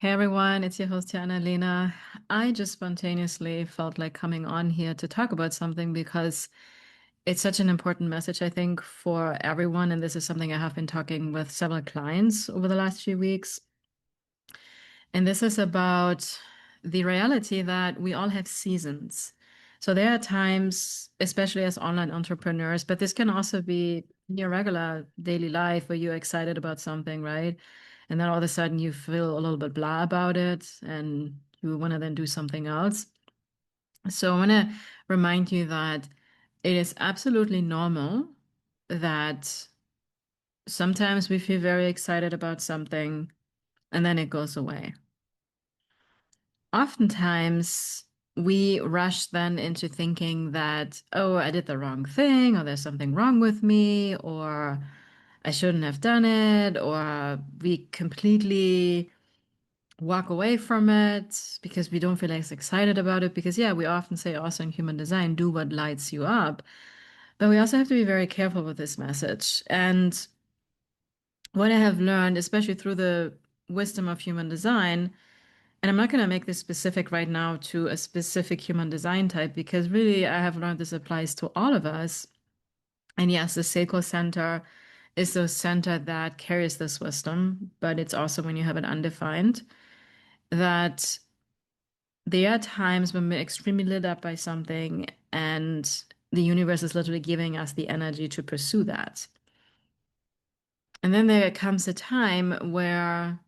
Hey everyone, it's your host here, Annalena. I just spontaneously felt like coming on here to talk about something because it's such an important message, I think, for everyone. And this is something I have been talking with several clients over the last few weeks. And this is about the reality that we all have seasons. So there are times, especially as online entrepreneurs, but this can also be in your regular daily life where you're excited about something, right? And then all of a sudden you feel a little bit blah about it and you want to then do something else. So I want to remind you that it is absolutely normal that sometimes we feel very excited about something and then it goes away. Oftentimes, we rush then into thinking that, oh, I did the wrong thing, or there's something wrong with me, or I shouldn't have done it, or we completely walk away from it because we don't feel as excited about it. Because, yeah, we often say also in human design, do what lights you up. But we also have to be very careful with this message. And what I have learned, especially through the wisdom of human design, and I'm not going to make this specific right now to a specific human design type because really I have learned this applies to all of us. And yes, the sacral center is the center that carries this wisdom, but it's also when you have it undefined that there are times when we're extremely lit up by something and the universe is literally giving us the energy to pursue that. And then there comes a time where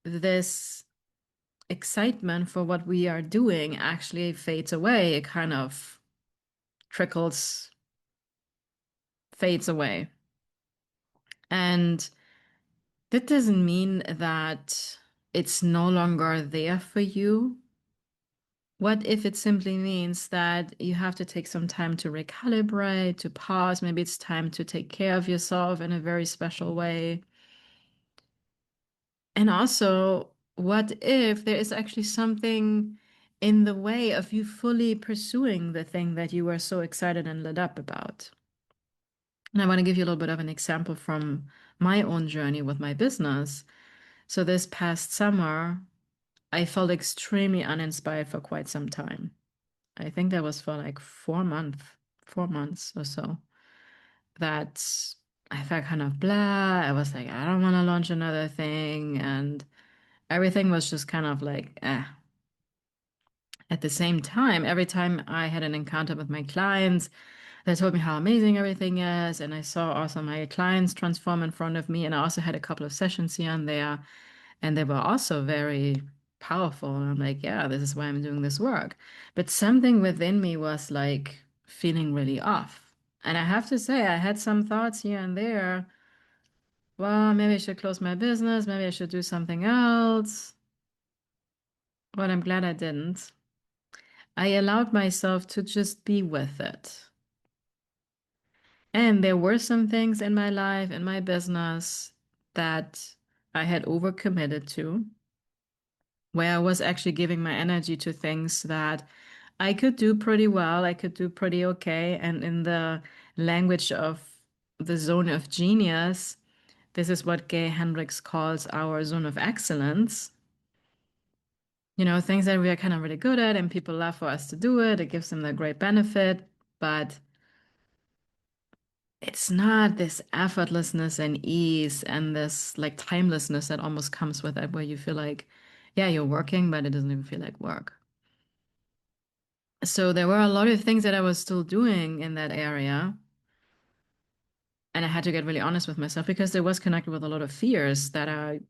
this excitement for what we are doing actually fades away. It kind of trickles, fades away. And that doesn't mean that it's no longer there for you. What if it simply means that you have to take some time to recalibrate, to pause? Maybe it's time to take care of yourself in a very special way. And also, what if there is actually something in the way of you fully pursuing the thing that you were so excited and lit up about? And I want to give you a little bit of an example from my own journey with my business. So this past summer, I felt extremely uninspired for quite some time. I think that was for like 4 months or so. That I felt kind of blah. I was like, I don't want to launch another thing. And everything was just kind of like, eh. At the same time, every time I had an encounter with my clients, they told me how amazing everything is. And I saw also my clients transform in front of me. And I also had a couple of sessions here and there, and they were also very powerful. And I'm like, yeah, this is why I'm doing this work. But something within me was like feeling really off. And I have to say, I had some thoughts here and there. Well, maybe I should close my business. Maybe I should do something else. But I'm glad I didn't. I allowed myself to just be with it. And there were some things in my life, in my business, that I had overcommitted to, where I was actually giving my energy to things that I could do pretty well, I could do pretty okay. And in the language of the zone of genius, this is what Gay Hendricks calls our zone of excellence. You know, things that we are kind of really good at and people love for us to do it. It gives them the great benefit, but it's not this effortlessness and ease and this like timelessness that almost comes with it, where you feel like, yeah, you're working, but it doesn't even feel like work. So there were a lot of things that I was still doing in that area. And I had to get really honest with myself because there was connected with a lot of fears that I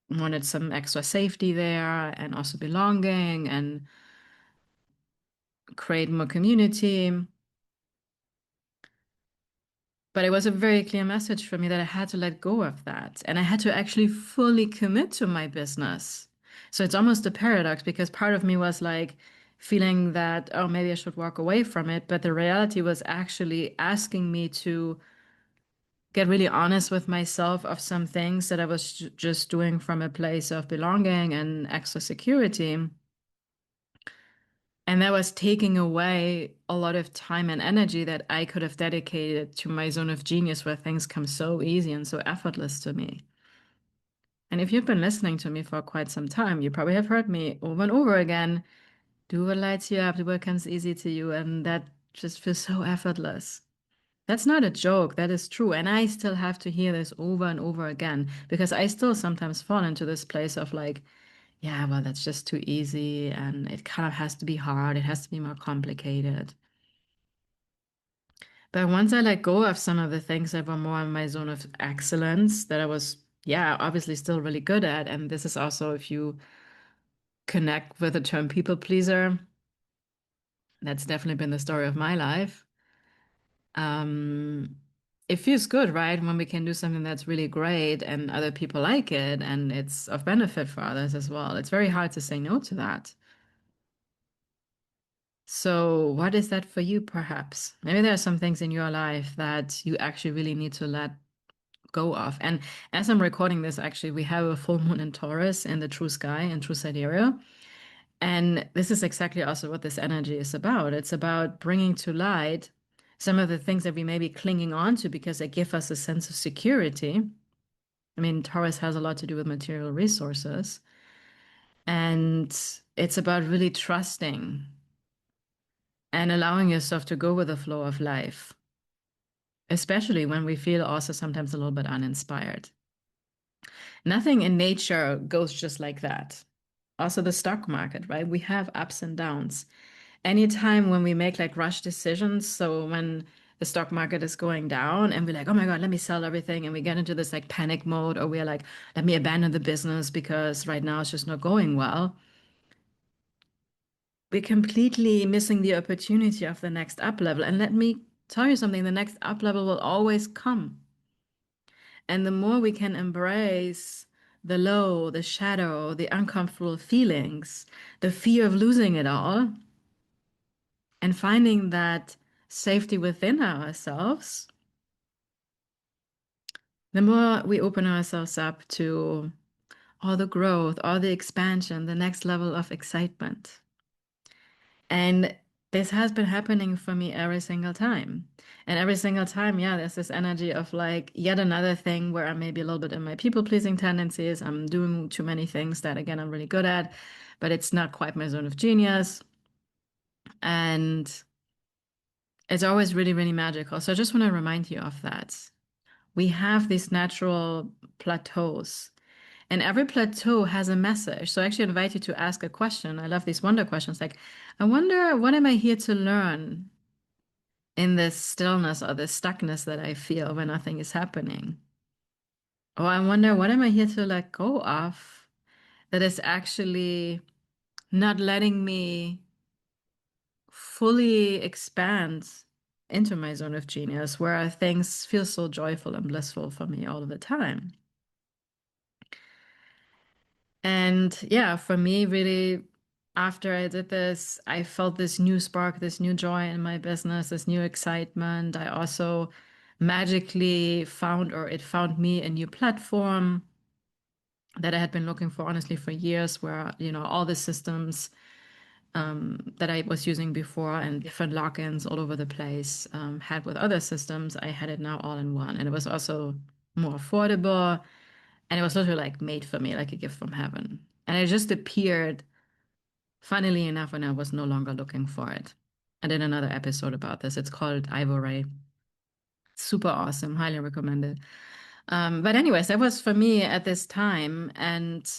wanted some extra safety there and also belonging and create more community. But it was a very clear message for me that I had to let go of that. And I had to actually fully commit to my business. So it's almost a paradox because part of me was like feeling that, oh, maybe I should walk away from it. But the reality was actually asking me to get really honest with myself of some things that I was just doing from a place of belonging and extra security. And that was taking away a lot of time and energy that I could have dedicated to my zone of genius where things come so easy and so effortless to me. And if you've been listening to me for quite some time, you probably have heard me over and over again do what lights you up, do what comes easy to you. And that just feels so effortless. That's not a joke. That is true. And I still have to hear this over and over again because I still sometimes fall into this place of like, yeah, well, that's just too easy. And it kind of has to be hard. It has to be more complicated. But once I let go of some of the things that were more in my zone of excellence that I was, yeah, obviously still really good at. And this is also if you connect with the term people pleaser, that's definitely been the story of my life. Um, it feels good, right? When we can do something that's really great and other people like it and it's of benefit for others as well. It's very hard to say no to that. So, what is that for you, perhaps? Maybe there are some things in your life that you actually really need to let go of. And as I'm recording this, actually, we have a full moon in Taurus in the true sky in true sidereal. And this is exactly also what this energy is about. It's about bringing to light some of the things that we may be clinging on to because they give us a sense of security. I mean, Taurus has a lot to do with material resources. And it's about really trusting and allowing yourself to go with the flow of life, especially when we feel also sometimes a little bit uninspired. Nothing in nature goes just like that. Also, the stock market, right? We have ups and downs. Anytime when we make like rush decisions, so when the stock market is going down and we're like, oh my God, let me sell everything, and we get into this like panic mode, or we're like, let me abandon the business because right now it's just not going well, we're completely missing the opportunity of the next up level. And let me tell you something, the next up level will always come. And the more we can embrace the low, the shadow, the uncomfortable feelings, the fear of losing it all, and finding that safety within ourselves, the more we open ourselves up to all the growth, all the expansion, the next level of excitement. And this has been happening for me every single time. And every single time, yeah, there's this energy of like yet another thing where I'm maybe a little bit in my people pleasing tendencies. I'm doing too many things that, again, I'm really good at, but it's not quite my zone of genius. And it's always really, really magical. So I just want to remind you of that. We have these natural plateaus, and every plateau has a message. So I actually invite you to ask a question. I love these wonder questions like, I wonder, what am I here to learn in this stillness or this stuckness that I feel when nothing is happening? Or I wonder, what am I here to let go of that is actually not letting me fully expand into my zone of genius, where things feel so joyful and blissful for me all of the time. And yeah, for me, really, after I did this, I felt this new spark, this new joy in my business, this new excitement. I also magically found, or it found me, a new platform that I had been looking for, honestly, for years, where, all the systems that I was using before and different logins all over the place had with other systems, I had it now all in one. And it was also more affordable. And it was literally like made for me, like a gift from heaven. And it just appeared, funnily enough, when I was no longer looking for it. I did another episode about this. It's called Ivory. Super awesome. Highly recommended. But anyways, that was for me at this time. And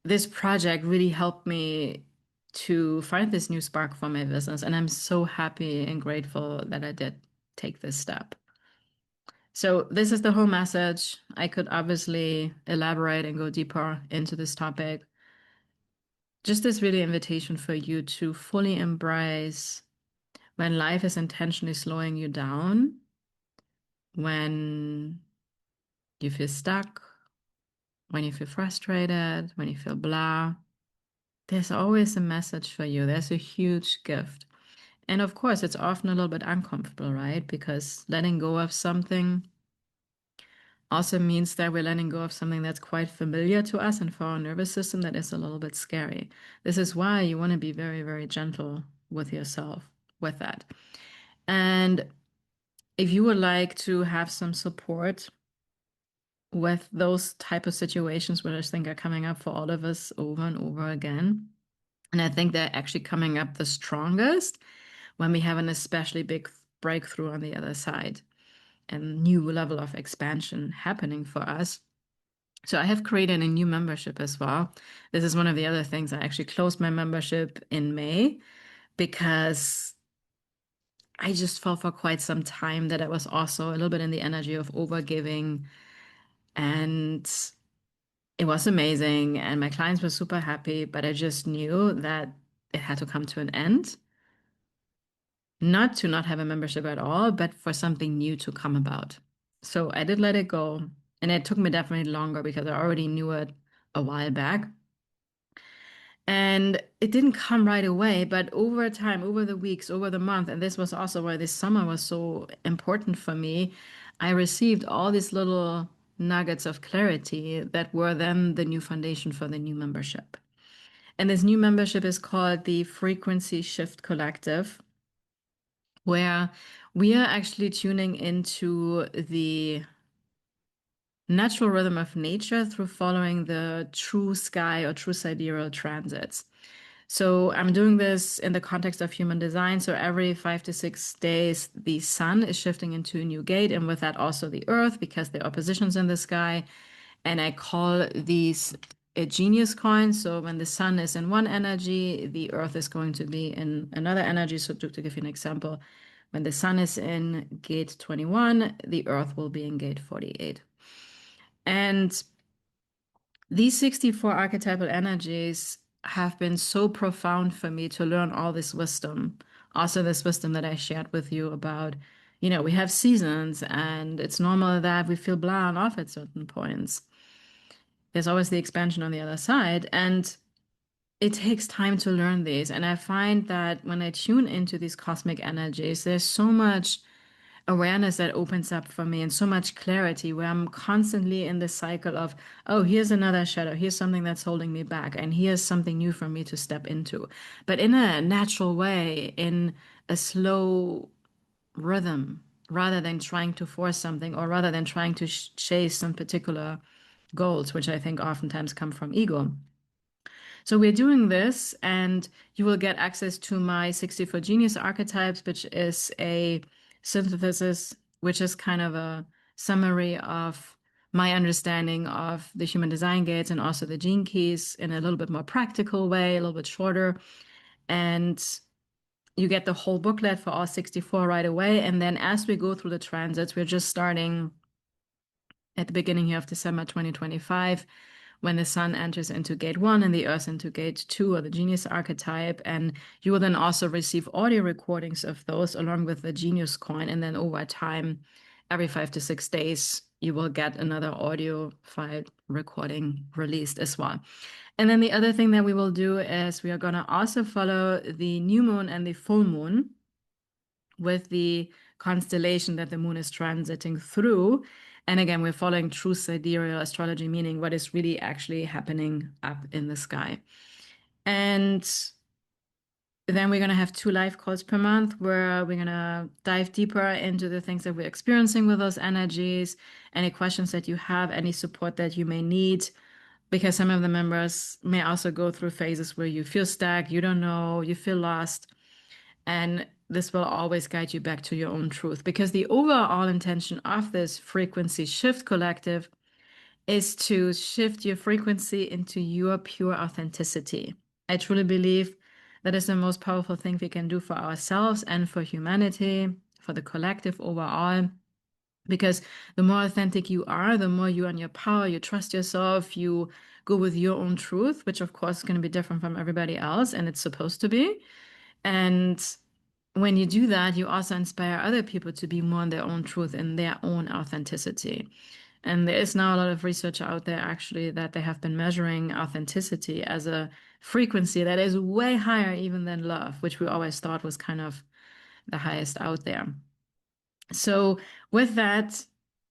this project really helped me to find this new spark for my business. And I'm so happy and grateful that I did take this step. So, this is the whole message. I could obviously elaborate and go deeper into this topic. Just this really invitation for you to fully embrace when life is intentionally slowing you down, when you feel stuck, when you feel frustrated, when you feel blah. There's always a message for you. There's a huge gift. And of course, it's often a little bit uncomfortable, right? Because letting go of something also means that we're letting go of something that's quite familiar to us, and for our nervous system, that is a little bit scary. This is why you want to be very, very gentle with yourself with that. And if you would like to have some support with those type of situations which I think are coming up for all of us over and over again. And I think they're actually coming up the strongest when we have an especially big breakthrough on the other side and new level of expansion happening for us. So I have created a new membership as well. This is one of the other things. I actually closed my membership in May because I just felt for quite some time that I was also a little bit in the energy of overgiving, and it was amazing and my clients were super happy, but I just knew that it had to come to an end. Not to not have a membership at all, but for something new to come about. So I did let it go. And it took me definitely longer because I already knew it a while back. And it didn't come right away, but over time, over the weeks, over the month, and this was also why this summer was so important for me, I received all these little nuggets of clarity that were then the new foundation for the new membership. And this new membership is called the Frequency Shift Collective, where we are actually tuning into the natural rhythm of nature through following the true sky or true sidereal transits. So I'm doing this in the context of human design. So every 5 to 6 days, the sun is shifting into a new gate, and with that also the earth, because there are oppositions in the sky. And I call these a genius coin. So when the sun is in one energy, the earth is going to be in another energy. So to give you an example, when the sun is in gate 21, the earth will be in gate 48. And these 64 archetypal energies have been so profound for me to learn all this wisdom. Also, this wisdom that I shared with you about, we have seasons and it's normal that we feel blah and off at certain points. There's always the expansion on the other side. And it takes time to learn these. And I find that when I tune into these cosmic energies, there's so much awareness that opens up for me and so much clarity where I'm constantly in the cycle of, oh, here's another shadow. Here's something that's holding me back. And here's something new for me to step into. But in a natural way, in a slow rhythm, rather than trying to force something or rather than trying to chase some particular goals, which I think oftentimes come from ego. So we're doing this, and you will get access to my 64 Genius Archetypes, which is a synthesis, which is kind of a summary of my understanding of the human design gates and also the gene keys in a little bit more practical way, a little bit shorter. And you get the whole booklet for all 64 right away. And then as we go through the transits, we're just starting at the beginning here of December 2025, when the sun enters into gate 1 and the earth into gate 2, or the genius archetype. And you will then also receive audio recordings of those along with the genius coin. And then over time, every 5 to 6 days, you will get another audio file recording released as well. And then the other thing that we will do is we are going to also follow the new moon and the full moon with the constellation that the moon is transiting through. And again, we're following true sidereal astrology, meaning what is really actually happening up in the sky. And then we're going to have 2 live calls per month where we're going to dive deeper into the things that we're experiencing with those energies, any questions that you have, any support that you may need, because some of the members may also go through phases where you feel stuck, you don't know, you feel lost. And this will always guide you back to your own truth, because the overall intention of this frequency shift collective is to shift your frequency into your pure authenticity. I truly believe that is the most powerful thing we can do for ourselves and for humanity, for the collective overall. Because the more authentic you are, the more you are in your power, you trust yourself, you go with your own truth, which of course is going to be different from everybody else, and it's supposed to be. And when you do that, you also inspire other people to be more in their own truth and their own authenticity. And there is now a lot of research out there actually that they have been measuring authenticity as a frequency that is way higher even than love, which we always thought was kind of the highest out there. So with that,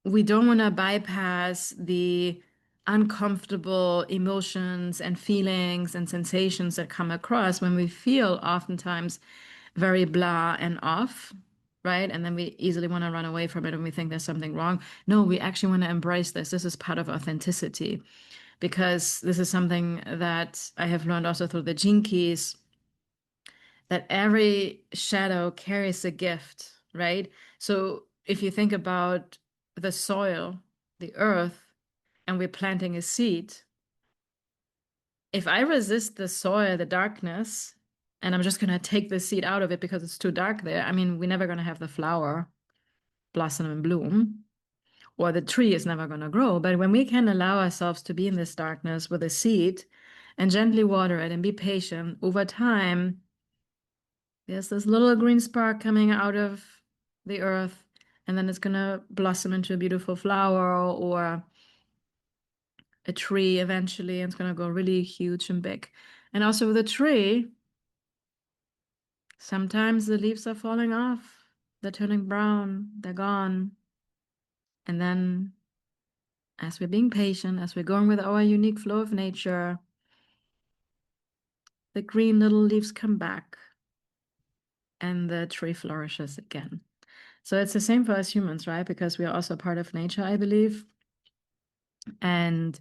we don't want to bypass the uncomfortable emotions and feelings and sensations that come across when we feel oftentimes very blah and off. right? And then we easily want to run away from it and we think there's something wrong. No, we actually want to embrace this. This is part of authenticity because this is something that I have learned also through the gene keys, that every shadow carries a gift, right? So if you think about the soil, the earth, and we're planting a seed, if I resist the soil, the darkness, and I'm just going to take the seed out of it because it's too dark there, I mean, we're never going to have the flower blossom and bloom, or the tree is never going to grow. But when we can allow ourselves to be in this darkness with a seed and gently water it and be patient over time, there's this little green spark coming out of the earth, and then it's going to blossom into a beautiful flower or a tree eventually, and it's going to go really huge and big. And also with a tree, sometimes the leaves are falling off, they're turning brown, they're gone. And then, as we're being patient, as we're going with our unique flow of nature, the green little leaves come back and the tree flourishes again. So it's the same for us humans, right? Because we are also part of nature, I believe. And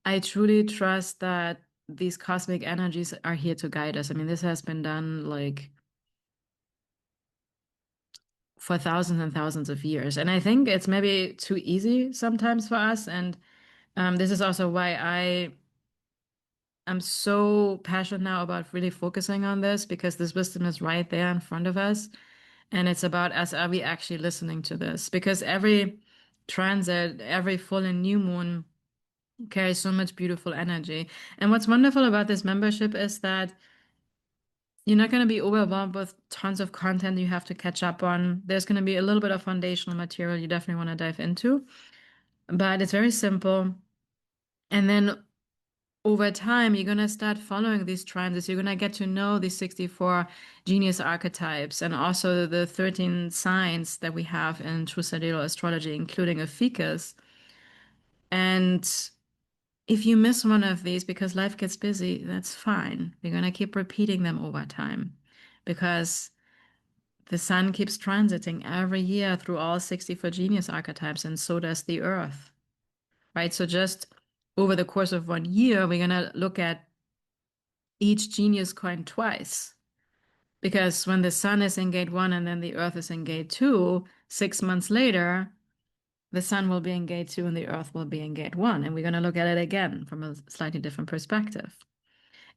I truly trust that these cosmic energies are here to guide us. I mean, this has been done like for thousands and thousands of years. And I think it's maybe too easy sometimes for us. And this is also why I'm so passionate now about really focusing on this because this wisdom is right there in front of us. And it's about us, are we actually listening to this? Because every transit, every full and new moon carries so much beautiful energy. And what's wonderful about this membership is that you're not going to be overwhelmed with tons of content you have to catch up on. There's going to be a little bit of foundational material you definitely want to dive into, but it's very simple. And then over time, you're going to start following these transits. You're going to get to know these 64 genius archetypes and also the 13 signs that we have in true sidereal astrology, including a ficus. And if you miss one of these because life gets busy, that's fine. We're going to keep repeating them over time because the sun keeps transiting every year through all 64 genius archetypes, and so does the earth, right? So just over the course of 1 year, we're going to look at each genius coin twice. Because when the sun is in gate one and then the earth is in gate two, 6 months later, the sun will be in gate two and the earth will be in gate one. And we're going to look at it again from a slightly different perspective.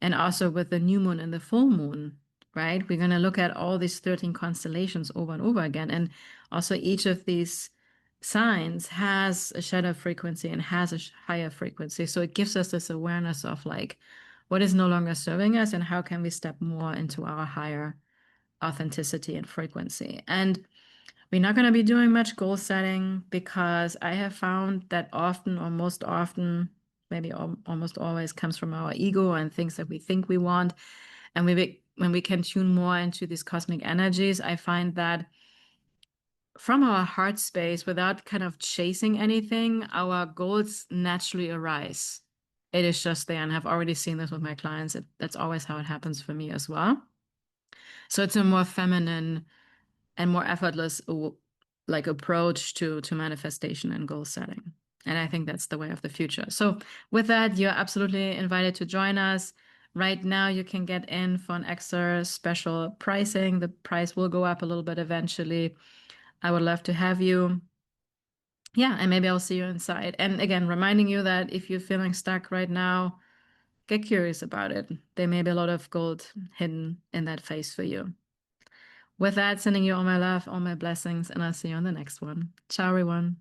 And also with the new moon and the full moon, right? We're going to look at all these 13 constellations over and over again. And also each of these signs has a shadow frequency and has a higher frequency. So it gives us this awareness of like what is no longer serving us and how can we step more into our higher authenticity and frequency. And we're not going to be doing much goal setting because I have found that often or most often, maybe almost always comes from our ego and things that we think we want. And when we can tune more into these cosmic energies, I find that from our heart space, without kind of chasing anything, our goals naturally arise. It is just there. And I've already seen this with my clients. That's always how it happens for me as well. So it's a more feminine and more effortless like approach to manifestation and goal setting. And I think that's the way of the future. So with that, you're absolutely invited to join us. Right now, you can get in for an extra special pricing. The price will go up a little bit eventually. I would love to have you. Yeah, and maybe I'll see you inside. And again, reminding you that if you're feeling stuck right now, get curious about it. There may be a lot of gold hidden in that phase for you. With that, sending you all my love, all my blessings, and I'll see you on the next one. Ciao, everyone.